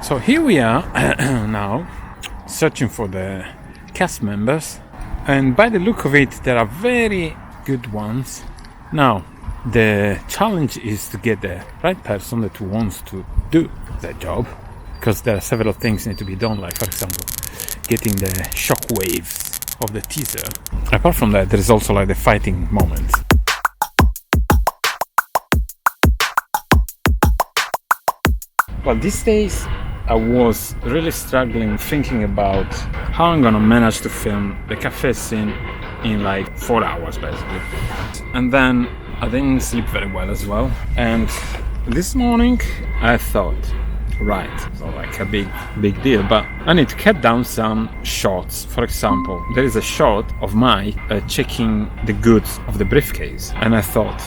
So here we are now, searching for the cast members, and by the look of it, there are very good ones. Now, the challenge is to get the right person that wants to do the job, because there are several things need to be done, like for example, getting the shockwaves of the teaser. Apart from that, there is also like the fighting moments. Well, these days I was really struggling thinking about how I'm gonna manage to film the cafe scene in like 4 hours basically. And then I didn't sleep very well as well. And this morning I thought, right, so like a big deal, but I need to cut down some shots. For example, there is a shot of Mike checking the goods of the briefcase, and I thought,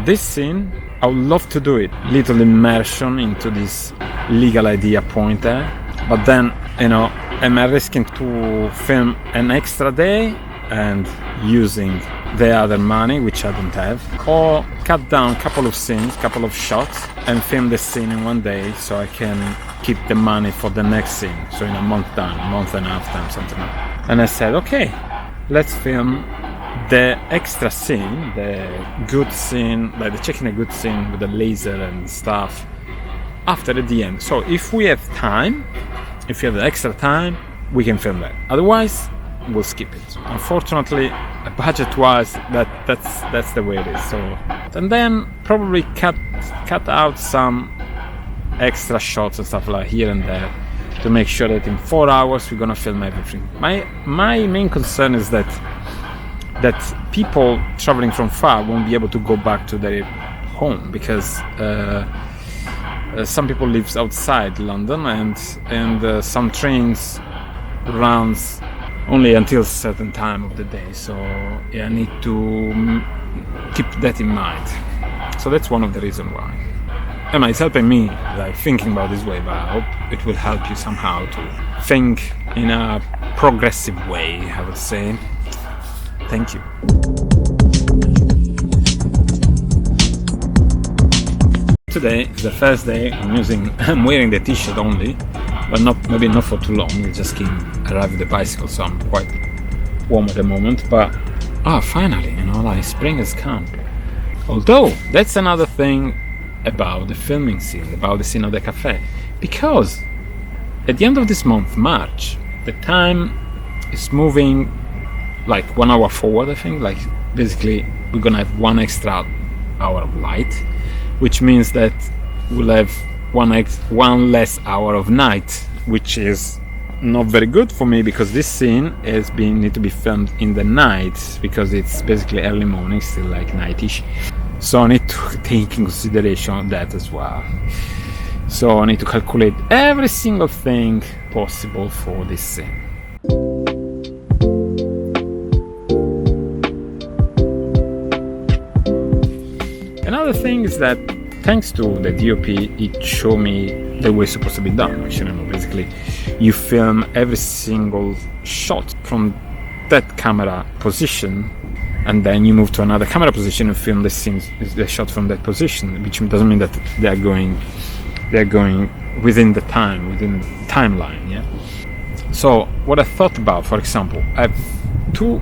this scene, I would love to do it, little immersion into this legal idea point there, but then am I risking to film an extra day and using the other money which I don't have, or cut down a couple of scenes, couple of shots, and film the scene in one day so I can keep the money for the next scene, so in a month time, a month and a half time, something like that. And I said, okay, let's film the extra scene, the good scene, like the checking a good scene with the laser and stuff, after at the end. So if we have time, if you have the extra time, we can film that. Otherwise, we'll skip it. Unfortunately, budget-wise, that's the way it is. So, and then probably cut out some extra shots and stuff like here and there to make sure that in 4 hours we're gonna film everything. My main concern is that people traveling from far won't be able to go back to their home, because some people live outside London, and some trains runs only until a certain time of the day. So yeah, I need to keep that in mind. So that's one of the reasons why. And it's helping me, like, thinking about this way, but I hope it will help you somehow to think in a progressive way, I would say. Thank you. Today is the first day I'm wearing the t-shirt only, but maybe not for too long. I just arrived with the bicycle, so I'm quite warm at the moment. But finally, like spring has come. Although that's another thing about the filming scene, about the scene of the cafe, because at the end of this month, March, the time is moving like 1 hour forward. I think, like, basically we're gonna have 1 extra hour of light, which means that we'll have one less hour of night, which is not very good for me, because this scene need to be filmed in the night, because it's basically early morning, still like nightish. So I need to take in consideration that as well. So I need to calculate every single thing possible for this scene. Another thing is that thanks to the DOP, it showed me the way it's supposed to be done. Actually, basically, you film every single shot from that camera position, and then you move to another camera position and film the scenes, the shot from that position, which doesn't mean that they're going within the timeline. Yeah. So what I thought about, for example, I have two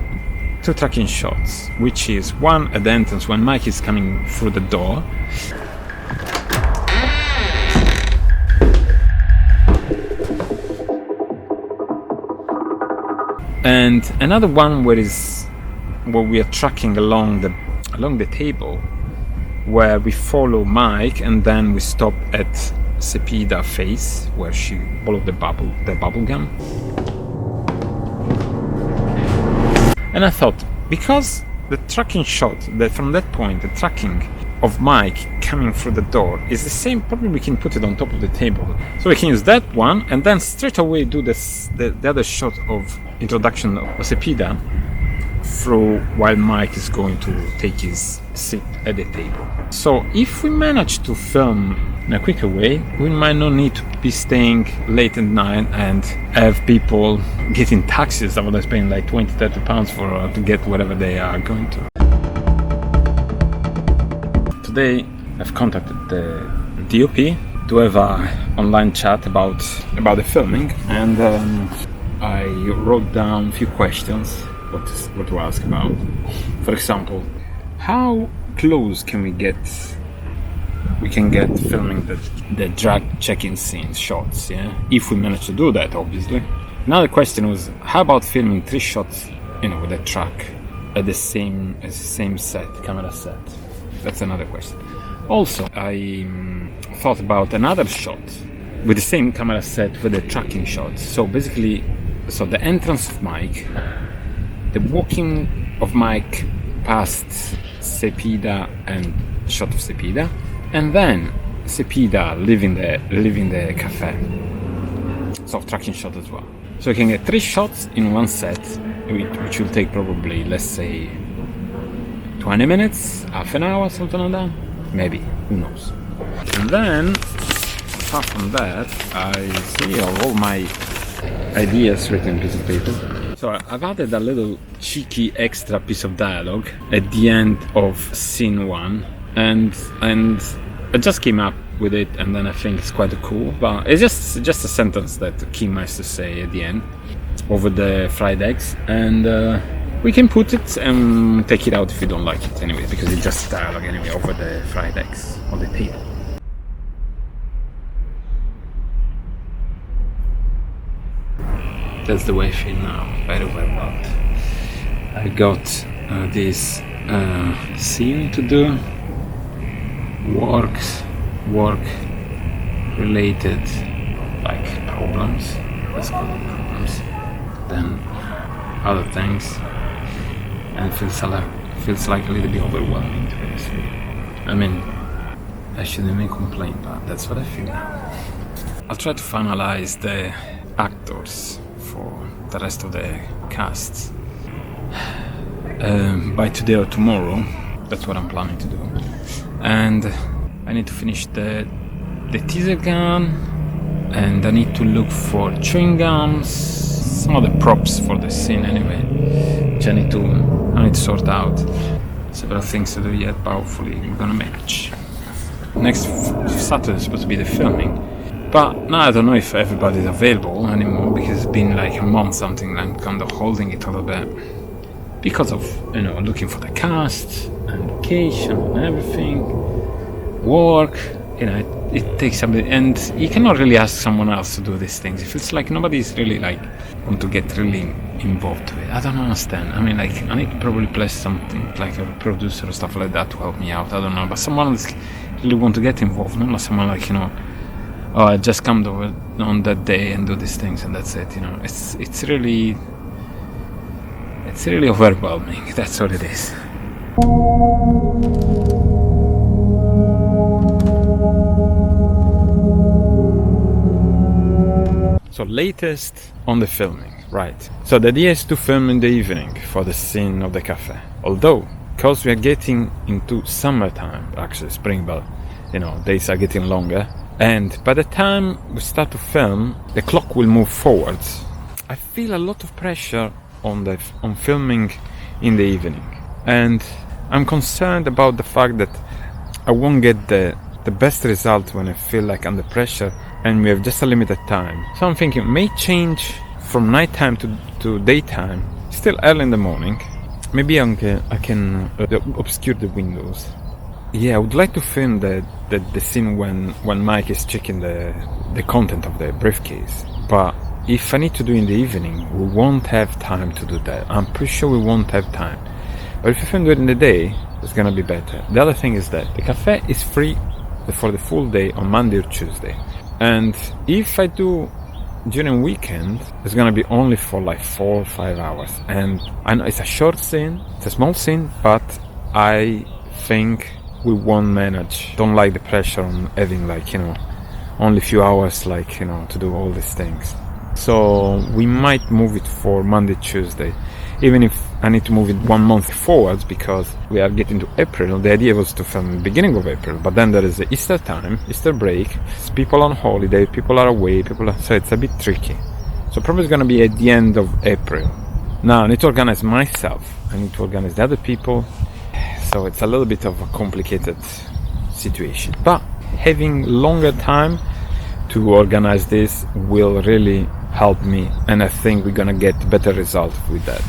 tracking shots, which is one at the entrance when Mike is coming through the door, and another one where we are tracking along the table, where we follow Mike and then we stop at Sepida's face where she blew the bubble gum. And I thought, because the tracking shot, from that point, the tracking of Mike coming through the door is the same, probably we can put it on top of the table. So we can use that one and then straight away do the other shot of introduction of Sepida through while Mike is going to take his seat at the table. So if we manage to film in a quicker way, we might not need to be staying late at night and have people getting taxis that would spend like 20-30 pounds for to get wherever they are going to. Today I've contacted the DOP to have a online chat about the filming, and I wrote down a few questions what to ask about. For example, how close can we get filming the drag check-in scenes shots, yeah, if we manage to do that, obviously. Another question was, how about filming 3 shots, with a truck at the same camera set? That's another question. Also, I thought about another shot with the same camera set with the tracking shots. So basically, the entrance of Mike, the walking of Mike past Sepida and shot of Sepida, and then Sepida leaving the cafe. So tracking shot as well. So you can get 3 shots in one set, which will take probably, let's say, 20 minutes, half an hour, something like that. Maybe, who knows. And then, apart from that, I see all my ideas written in piece of paper. So I've added a little cheeky extra piece of dialogue at the end of scene 1, and I just came up with it, and then I think it's quite cool. But it's just a sentence that Kim has to say at the end over the fried eggs, and we can put it and take it out if you don't like it anyway, because it's just dialogue anyway over the fried eggs on the table. That's the way I feel now, very well. I got this scene to do, work related like problems, let's call them problems, then other things, and feels like a little bit overwhelming to be honest with you. I mean, I shouldn't even complain, but that's what I feel now. I'll try to finalize the actors for the rest of the cast by today or tomorrow. That's what I'm planning to do, and I need to finish the teaser gun, and I need to look for chewing gums, some of the props for the scene anyway, which I need to sort out. Several things to do yet, but hopefully we're gonna manage. Next Saturday is supposed to be the filming, but now I don't know if everybody's available anymore, because it's been like a month something, and I'm kind of holding it a little bit because of looking for the cast and location and everything, work. It takes a bit, and you cannot really ask someone else to do these things. It feels like nobody's really want to get really involved with it. I don't understand. I mean, I need to probably place something like a producer or stuff like that to help me out. I don't know, but someone else really want to get involved, not like someone oh, I just come over on that day and do these things and that's it. It's really overwhelming. That's what it is. So latest on the filming, right? So the idea is to film in the evening for the scene of the cafe. Although, because we are getting into summertime, actually spring, but days are getting longer, and by the time we start to film, the clock will move forwards. I feel a lot of pressure on filming in the evening, and I'm concerned about the fact that I won't get the best result when I feel like under pressure and we have just a limited time. So I'm thinking it may change from nighttime to daytime, still early in the morning. Maybe I can obscure the windows. Yeah, I would like to film the scene when Mike is checking the content of the briefcase, but if I need to do in the evening, we won't have time to do that. I'm pretty sure we won't have time. But if I film it in the day, it's gonna be better. The other thing is that the cafe is free for the full day on Monday or Tuesday. And if I do during weekend, it's gonna be only for like 4 or 5 hours. And I know it's a short scene, it's a small scene, but I think we won't manage. Don't like the pressure on having only a few hours to do all these things. So we might move it for Monday, Tuesday, even if I need to move it 1 month forwards because we are getting to April. The idea was to film the beginning of April, but then there is the Easter time, Easter break, it's people on holiday, people are away, so it's a bit tricky. So probably it's going to be at the end of April. Now I need to organize myself, I need to organize the other people, so it's a little bit of a complicated situation. But having longer time to organize this will really help me, and I think we're gonna get better results with that.